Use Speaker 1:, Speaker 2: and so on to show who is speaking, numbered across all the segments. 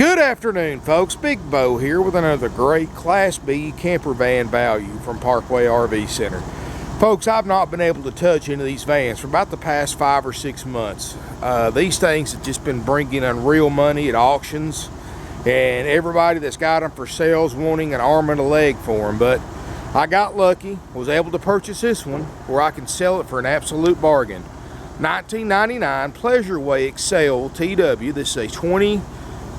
Speaker 1: Good afternoon, folks. Big Bo here with another great Class B camper van value from Parkway RV Center. Folks, I've not been able to touch any of these vans for about the past 5 or 6 months. These things have just been bringing unreal money at auctions, and everybody that's got them for sale is wanting an arm and a leg for them. But I got lucky, was able to purchase this one where I can sell it for an absolute bargain. 1999 Pleasureway Excel TW. This is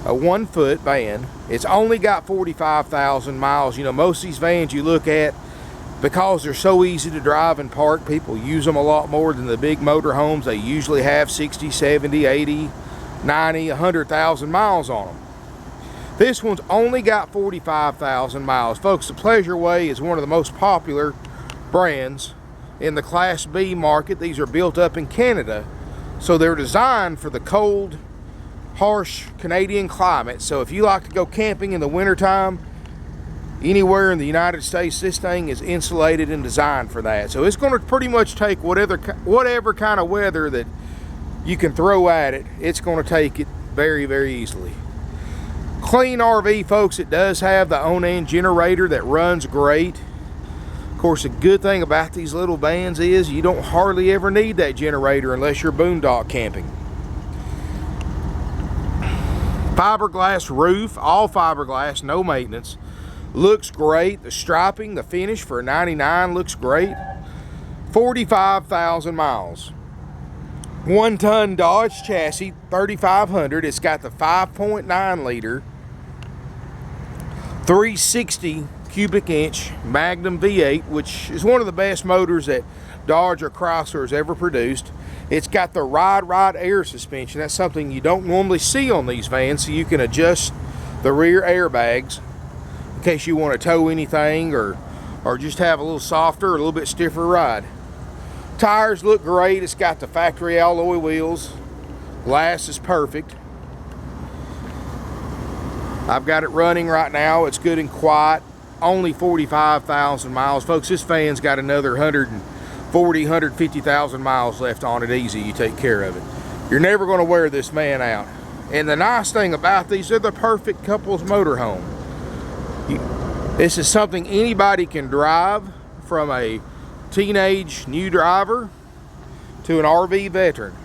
Speaker 1: a 1-foot van. It's only got 45,000 miles. You know, most of these vans you look at, because they're so easy to drive and park, people use them a lot more than the big motorhomes. They usually have 60, 70, 80, 90, 100,000 miles on them. This one's only got 45,000 miles. Folks, the Pleasureway is one of the most popular brands in the Class B market. These are built up in Canada, so they're designed for the cold, harsh Canadian climate. So if you like to go camping in the wintertime anywhere in the United States, this thing is insulated and designed for that. So it's going to pretty much take whatever kind of weather that you can throw at it. It's going to take it very, very easily. Clean RV, folks. It does have the Onan generator that runs great. Of course, the good thing about these little vans is you don't hardly ever need that generator unless you're boondock camping. Fiberglass roof, all fiberglass, no maintenance. Looks great. The striping, the finish for a 99 looks great. 45,000 miles. 1-ton Dodge chassis, 3,500. It's got the 5.9 liter, 360 cubic inch Magnum V8, which is one of the best motors that Dodge or Chrysler has ever produced. It's got the rite air suspension. That's something you don't normally see on these vans, so you can adjust the rear airbags in case you want to tow anything or just have a little softer or a little bit stiffer ride. Tires look great. It's got the factory alloy wheels. Glass is perfect. I've got it running right now. It's good and quiet. Only 45,000 miles. Folks, this van's got another 150,000 miles left on it easy. You take care of it. You're never going to wear this van out. And the nice thing about these, they're the perfect couples motorhome. This is something anybody can drive, from a teenage new driver to an RV veteran.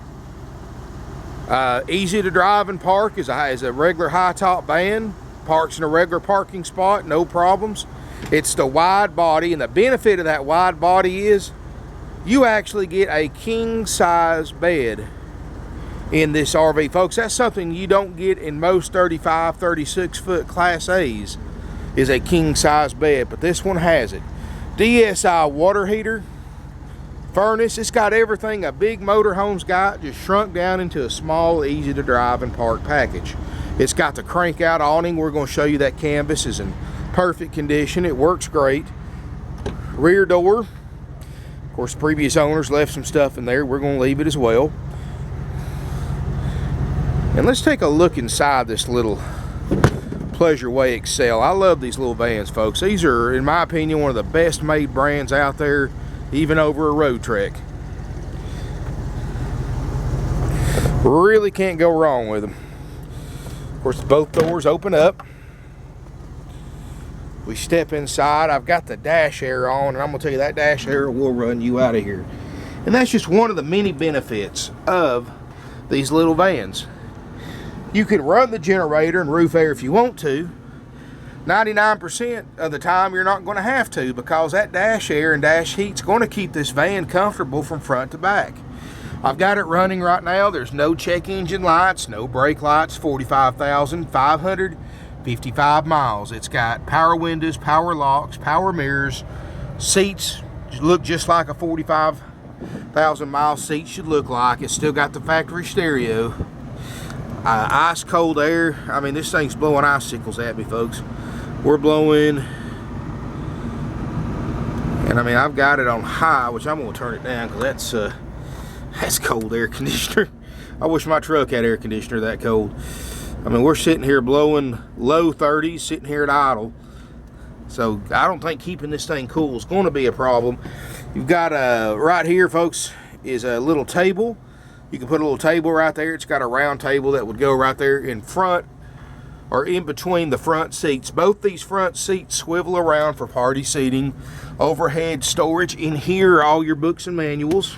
Speaker 1: Easy to drive and park as a regular high top van. Parks in a regular parking spot, no problems. It's the wide body, and the benefit of that wide body is you actually get a king size bed in this RV, folks. That's something you don't get in most 35, 36 foot Class A's, is a king size bed, but this one has it. DSI water heater, furnace. It's got everything a big motorhome's got, just shrunk down into a small, easy to drive and park package. It's got the crank out awning. We're going to show you that canvas is in perfect condition. It works great. Rear door. Of course, previous owners left some stuff in there. We're going to leave it as well. And let's take a look inside this little Pleasureway Excel. I love these little vans, folks. These are, in my opinion, one of the best made brands out there, even over a road trek. Really can't go wrong with them. Of course, both doors open up. We step inside. I've got the dash air on, and I'm going to tell you that dash air will run you out of here. And that's just one of the many benefits of these little vans. You can run the generator and roof air if you want to. 99% of the time you're not going to have to, because that dash air and dash heat's going to keep this van comfortable from front to back. I've got it running right now. There's no check engine lights, no brake lights. 45,555 miles. It's got power windows, power locks, power mirrors. Seats look just like a 45,000 mile seat should look like. It's still got the factory stereo. Ice cold air. I mean, this thing's blowing icicles at me, folks. We're blowing, and I mean, I've got it on high, which I'm going to turn it down because that's cold air conditioner. I wish my truck had air conditioner that cold. I mean, we're sitting here blowing low 30s, sitting here at idle. So I don't think keeping this thing cool is going to be a problem. You've got right here, folks, is a little table. You can put a little table right there. It's got a round table that would go right there in front are in between the front seats. Both these front seats swivel around for party seating. Overhead storage. In here are all your books and manuals.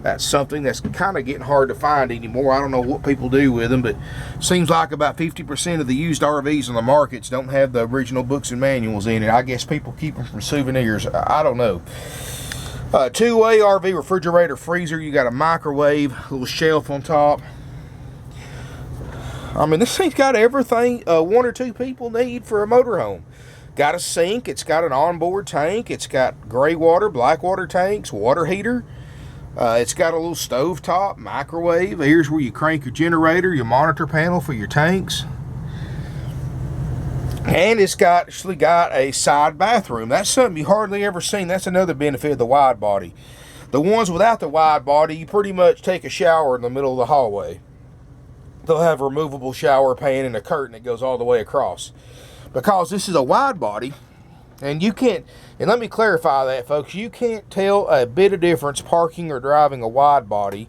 Speaker 1: That's something that's kind of getting hard to find anymore. I don't know what people do with them, but seems like about 50% of the used RVs on the markets don't have the original books and manuals in it. I guess people keep them from souvenirs. I don't know. Two-way RV refrigerator, freezer. You got a microwave, little shelf on top. I mean, this thing's got everything one or two people need for a motorhome. Got a sink. It's got an onboard tank. It's got gray water, black water tanks, water heater. It's got a little stove top, microwave. Here's where you crank your generator, your monitor panel for your tanks. And it's actually got a side bathroom. That's something you hardly ever seen. That's another benefit of the wide body. The ones without the wide body, you pretty much take a shower in the middle of the hallway. They'll have a removable shower pan and a curtain that goes all the way across. Because this is a wide body, and you can't, and let me clarify that, folks, you can't tell a bit of difference parking or driving a wide body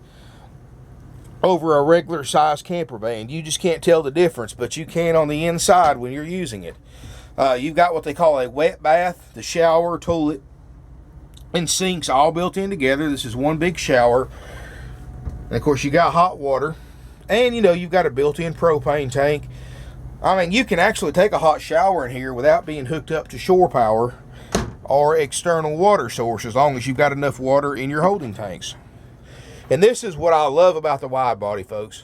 Speaker 1: over a regular size camper van. You just can't tell the difference, but you can on the inside when you're using it. You've got what they call a wet bath, the shower, toilet, and sinks all built in together. This is one big shower. And of course, you got hot water, and you know, you've got a built-in propane tank. I mean, you can actually take a hot shower in here without being hooked up to shore power or external water source, as long as you've got enough water in your holding tanks. And this is what I love about the wide body, folks.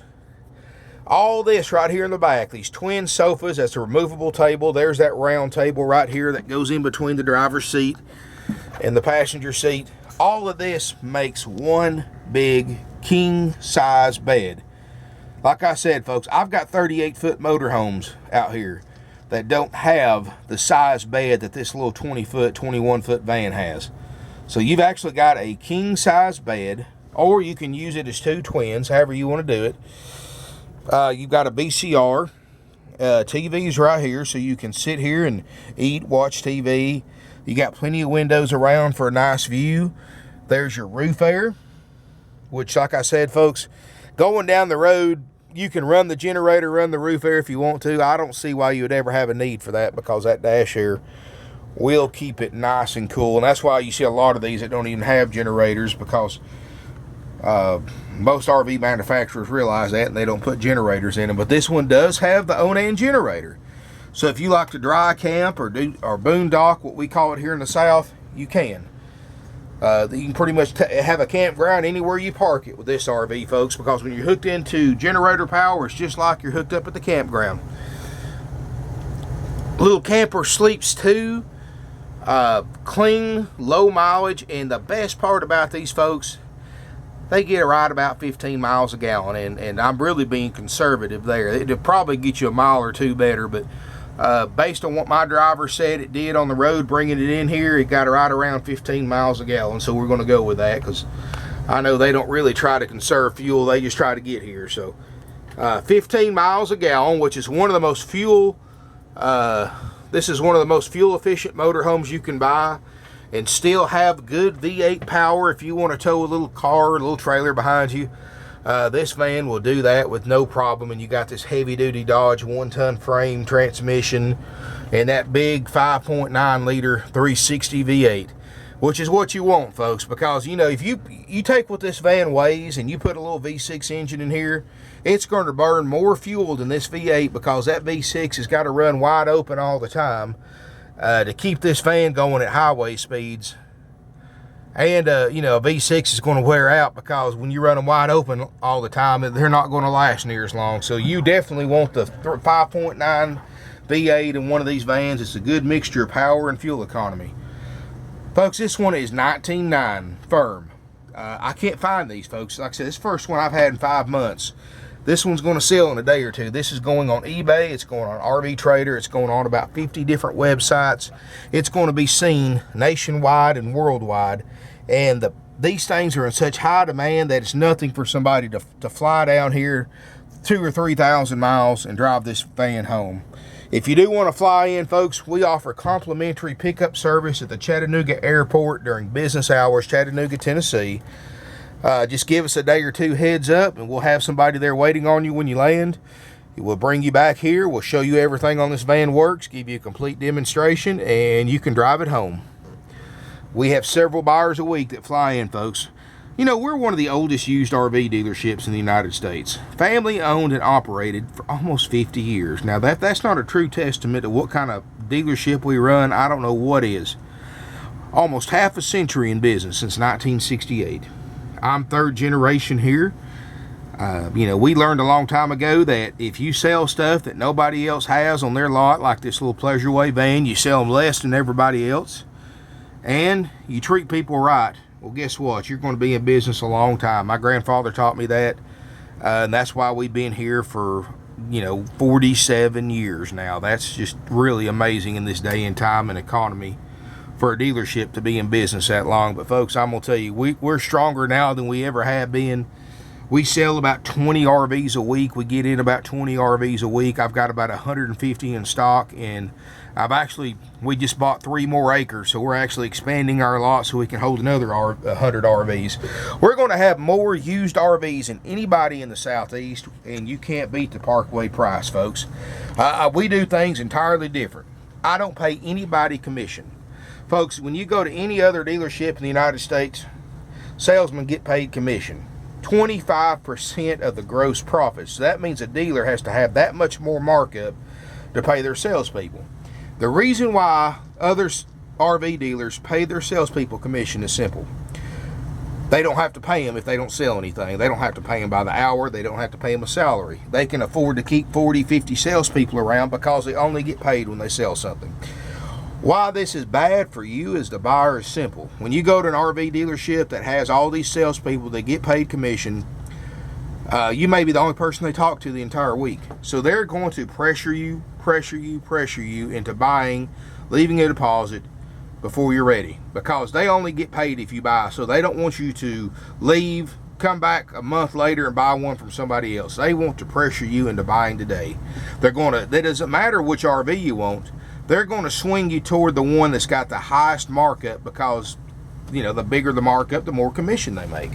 Speaker 1: All this right here in the back, these twin sofas, that's a removable table. There's that round table right here that goes in between the driver's seat and the passenger seat. All of this makes one big king size bed. Like I said, folks, I've got 38-foot motorhomes out here that don't have the size bed that this little 20-foot, 21-foot van has. So you've actually got a king size bed, or you can use it as two twins, however you want to do it. You've got a VCR. TV's right here, so you can sit here and eat, watch TV. You got plenty of windows around for a nice view. There's your roof air, which, like I said, folks, going down the road, you can run the generator, run the roof air if you want to. I don't see why you would ever have a need for that, because that dash air will keep it nice and cool. And that's why you see a lot of these that don't even have generators, because most RV manufacturers realize that and they don't put generators in them. But this one does have the Onan generator. So if you like to dry camp or boondock, what we call it here in the South, you can. You can pretty much have a campground anywhere you park it with this RV, folks, because when you're hooked into generator power, it's just like you're hooked up at the campground. Little camper sleeps too. Clean, low mileage, and the best part about these folks, they get right about 15 miles a gallon, and I'm really being conservative there. It'll probably get you a mile or two better, but based on what my driver said it did on the road bringing it in here, it got right around 15 miles a gallon. So we're going to go with that, because I know they don't really try to conserve fuel, they just try to get here. So 15 miles a gallon, which is one of the most this is one of the most fuel efficient motorhomes you can buy, and still have good V8 power if you want to tow a little car or a little trailer behind you. This van will do that with no problem, and you got this heavy-duty Dodge 1-ton frame transmission and that big 5.9 liter 360 V8, which is what you want, folks, because you know, if you take what this van weighs and you put a little V6 engine in here, it's going to burn more fuel than this V8, because that V6 has got to run wide open all the time to keep this van going at highway speeds. And, you know, a V6 is going to wear out, because when you run them wide open all the time, they're not going to last near as long. So you definitely want the 5.9 V8 in one of these vans. It's a good mixture of power and fuel economy. Folks, this one is 19.9 firm. I can't find these, folks. Like I said, this is the first one I've had in 5 months. This one's going to sell in a day or two. This is going on eBay. It's going on RV Trader. It's going on about 50 different websites. It's going to be seen nationwide and worldwide. And these things are in such high demand that it's nothing for somebody to fly down here 2,000 or 3,000 miles and drive this van home. If you do want to fly in, folks, we offer complimentary pickup service at the Chattanooga Airport during business hours, Chattanooga, Tennessee. Just give us a day or two heads up, and we'll have somebody there waiting on you when you land. We'll bring you back here. We'll show you everything on this van works, give you a complete demonstration, and you can drive it home. We have several buyers a week that fly in, folks. You know, we're one of the oldest used RV dealerships in the United States. Family owned and operated for almost 50 years. Now, that's not a true testament to what kind of dealership we run. I don't know what is. Almost half a century in business, since 1968. I'm third generation here. You know, we learned a long time ago that if you sell stuff that nobody else has on their lot, like this little Pleasureway van, you sell them less than everybody else, and you treat people right, well, guess what? You're going to be in business a long time. My grandfather taught me that, and that's why we've been here for, you know, 47 years now. That's just really amazing in this day and time and economy for a dealership to be in business that long. But folks, I'm going to tell you, we're stronger now than we ever have been. We sell about 20 RVs a week. We get in about 20 RVs a week. I've got about 150 in stock, and we just bought 3 more acres, so we're actually expanding our lot so we can hold another 100 RVs. We're going to have more used RVs than anybody in the Southeast, and you can't beat the Parkway price, folks. We do things entirely different. I don't pay anybody commission. Folks, when you go to any other dealership in the United States, salesmen get paid commission. 25% of the gross profits. So that means a dealer has to have that much more markup to pay their salespeople. The reason why other RV dealers pay their salespeople commission is simple. They don't have to pay them if they don't sell anything. They don't have to pay them by the hour. They don't have to pay them a salary. They can afford to keep 40, 50 salespeople around because they only get paid when they sell something. Why this is bad for you as the buyer is simple. When you go to an RV dealership that has all these salespeople that get paid commission, you may be the only person they talk to the entire week. So they're going to pressure you into buying, leaving a deposit before you're ready, because they only get paid if you buy. So they don't want you to leave, come back a month later and buy one from somebody else. They want to pressure you into buying today. That doesn't matter which RV you want. They're going to swing you toward the one that's got the highest markup, because, you know, the bigger the markup, the more commission they make.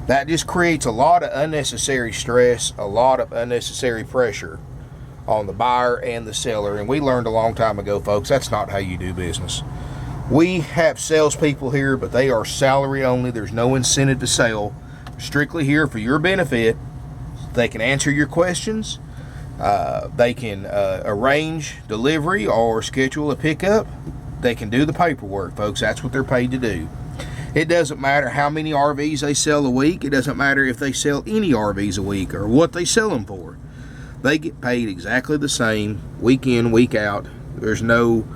Speaker 1: That just creates a lot of unnecessary stress, a lot of unnecessary pressure on the buyer and the seller. And we learned a long time ago, folks, that's not how you do business. We have salespeople here, but they are salary only. There's no incentive to sell. Strictly here for your benefit. They can answer your questions. They can arrange delivery or schedule a pickup. They can do the paperwork, folks. That's what they're paid to do. It doesn't matter how many RVs they sell a week. It doesn't matter if they sell any RVs a week or what they sell them for. They get paid exactly the same week in, week out. There's no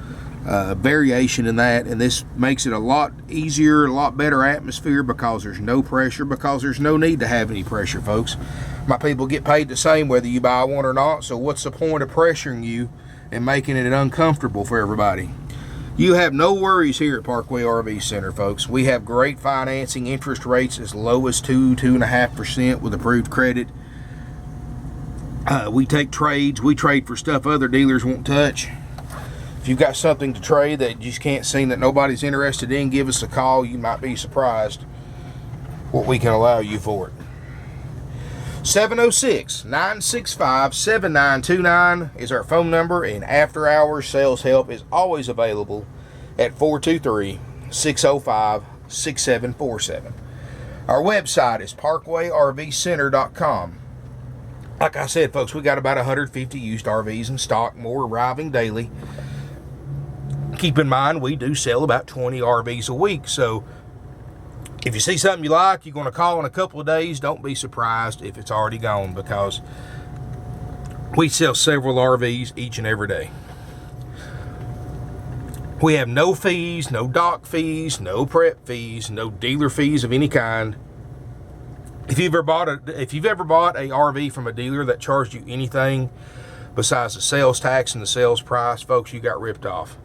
Speaker 1: variation in that, and this makes it a lot easier, a lot better atmosphere, because there's no pressure, because there's no need to have any pressure, folks. My people get paid the same whether you buy one or not, so what's the point of pressuring you and making it uncomfortable for everybody? You have no worries here at Parkway RV Center, folks. We have great financing, interest rates as low as 2.5% with approved credit. We take trades. We trade for stuff other dealers won't touch. If you've got something to trade that you just can't see that nobody's interested in, give us a call. You might be surprised what we can allow you for it. 706-965-7929 is our phone number, and after hours sales help is always available at 423-605-6747. Our website is parkwayrvcenter.com. Like I said, folks, we got about 150 used RVs in stock, more arriving daily. Keep in mind, we do sell about 20 RVs a week, so if you see something you like, you're going to call in a couple of days. Don't be surprised if it's already gone, because we sell several RVs each and every day. We have no fees, no dock fees, no prep fees, no dealer fees of any kind. If you've ever bought a RV from a dealer that charged you anything besides the sales tax and the sales price, folks, you got ripped off.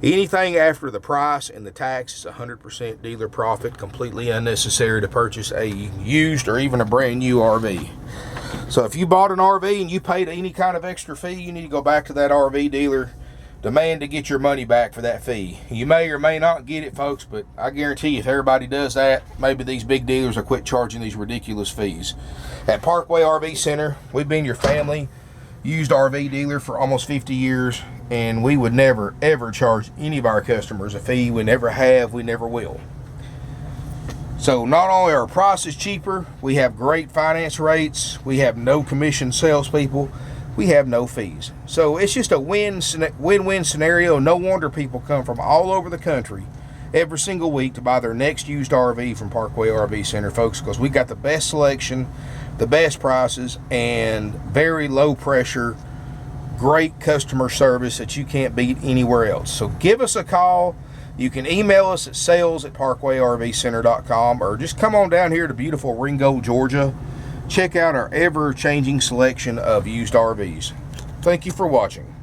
Speaker 1: Anything after the price and the tax is 100% dealer profit, completely unnecessary to purchase a used or even a brand new RV. So if you bought an RV and you paid any kind of extra fee, you need to go back to that RV dealer, demand to get your money back for that fee. You may or may not get it, folks, but I guarantee you if everybody does that, maybe these big dealers will quit charging these ridiculous fees. At Parkway RV Center, we've been your family used RV dealer for almost 50 years, and we would never ever charge any of our customers a fee. We never have, we never will. So not only are our prices cheaper, we have great finance rates, we have no commission salespeople, we have no fees. So it's just a win-win scenario. No wonder people come from all over the country every single week to buy their next used RV from Parkway RV Center, folks, because we got the best selection, the best prices, and very low pressure, great customer service that you can't beat anywhere else. So give us a call. You can email us at sales@parkwayrvcenter.com, or just come on down here to beautiful Ringgold, Georgia. Check out our ever-changing selection of used RVs. Thank you for watching.